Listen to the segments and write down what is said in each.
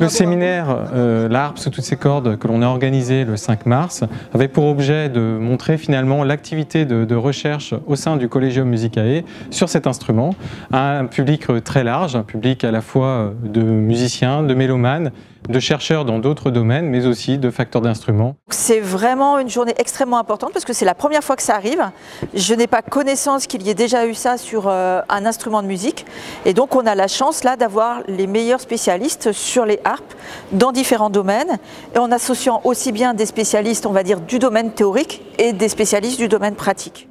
Le séminaire La harpe sous toutes ses cordes que l'on a organisé le 5 mars avait pour objet de montrer finalement l'activité de recherche au sein du Collegium Musicae sur cet instrument à un public très large, un public à la fois de musiciens, de mélomanes, de chercheurs dans d'autres domaines, mais aussi de facteurs d'instruments. C'est vraiment une journée extrêmement importante parce que c'est la première fois que ça arrive. Je n'ai pas connaissance qu'il y ait déjà eu ça sur un instrument de musique. Et donc on a la chance là d'avoir les meilleurs spécialistes sur les harpes dans différents domaines et en associant aussi bien des spécialistes, on va dire, du domaine théorique et des spécialistes du domaine pratique.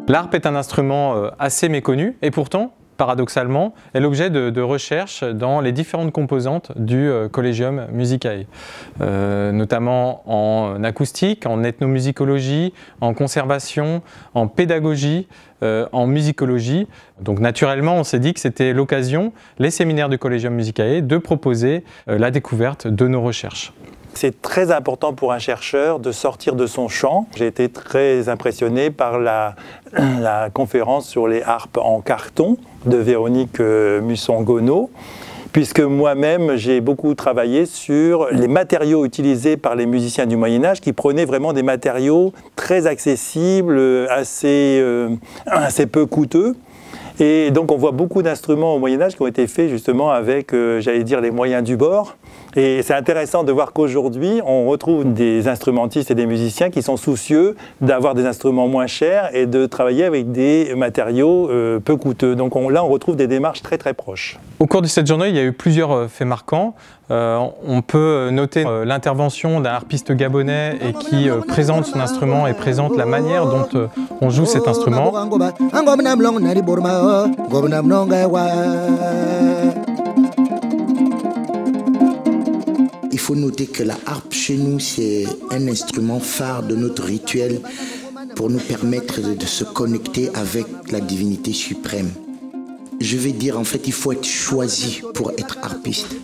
L'harpe est un instrument assez méconnu et pourtant, paradoxalement, est l'objet de recherches dans les différentes composantes du Collegium Musicae, notamment en acoustique, en ethnomusicologie, en conservation, en pédagogie, en musicologie. Donc naturellement, on s'est dit que c'était l'occasion, les séminaires du Collegium Musicae, de proposer la découverte de nos recherches. C'est très important pour un chercheur de sortir de son champ. J'ai été très impressionné par la conférence sur les harpes en carton de Véronique Musson-Gonod, puisque moi-même j'ai beaucoup travaillé sur les matériaux utilisés par les musiciens du Moyen-Âge qui prenaient vraiment des matériaux très accessibles, assez peu coûteux. Et donc on voit beaucoup d'instruments au Moyen-Âge qui ont été faits justement avec, j'allais dire, les moyens du bord. Et c'est intéressant de voir qu'aujourd'hui, on retrouve des instrumentistes et des musiciens qui sont soucieux d'avoir des instruments moins chers et de travailler avec des matériaux peu coûteux. Donc là, on retrouve des démarches très très proches. Au cours de cette journée, il y a eu plusieurs faits marquants. On peut noter l'intervention d'un harpiste gabonais et qui présente son instrument et présente la manière dont on joue cet instrument. Il faut noter que la harpe chez nous, c'est un instrument phare de notre rituel pour nous permettre de se connecter avec la divinité suprême. Je vais dire, en fait, il faut être choisi pour être harpiste.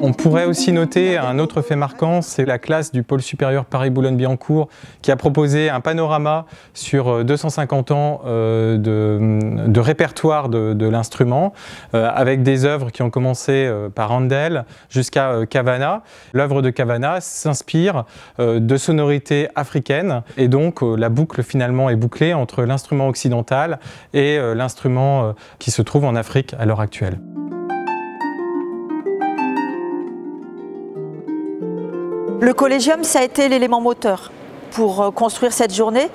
On pourrait aussi noter un autre fait marquant, c'est la classe du pôle supérieur Paris-Boulogne-Billancourt qui a proposé un panorama sur 250 ans de répertoire de l'instrument, avec des œuvres qui ont commencé par Handel jusqu'à Cavana. L'œuvre de Cavana s'inspire de sonorités africaines et donc la boucle finalement est bouclée entre l'instrument occidental et l'instrument qui se trouve en Afrique à l'heure actuelle. Le Collegium, ça a été l'élément moteur pour construire cette journée.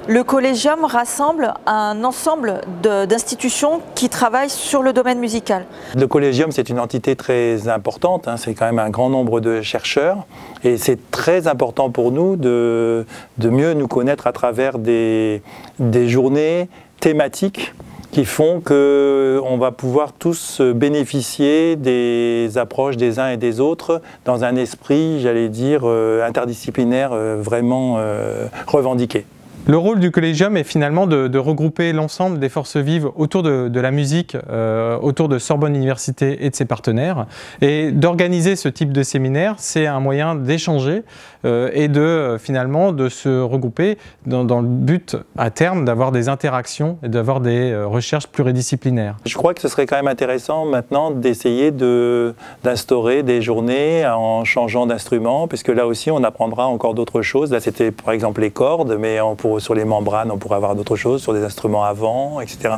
Le Collegium rassemble un ensemble d'institutions qui travaillent sur le domaine musical. Le Collegium, c'est une entité très importante, hein, c'est quand même un grand nombre de chercheurs et c'est très important pour nous de mieux nous connaître à travers des journées thématiques qui font qu'on va pouvoir tous bénéficier des approches des uns et des autres dans un esprit, j'allais dire, interdisciplinaire vraiment revendiqué. Le rôle du Collegium est finalement de regrouper l'ensemble des forces vives autour de la musique, autour de Sorbonne Université et de ses partenaires. Et d'organiser ce type de séminaire, c'est un moyen d'échanger et finalement de se regrouper dans le but à terme d'avoir des interactions et d'avoir des recherches pluridisciplinaires. Je crois que ce serait quand même intéressant maintenant d'essayer d'instaurer des journées en changeant d'instrument, puisque là aussi on apprendra encore d'autres choses. Là c'était par exemple les cordes, mais sur les membranes on pourrait avoir d'autres choses, sur des instruments à vent, etc.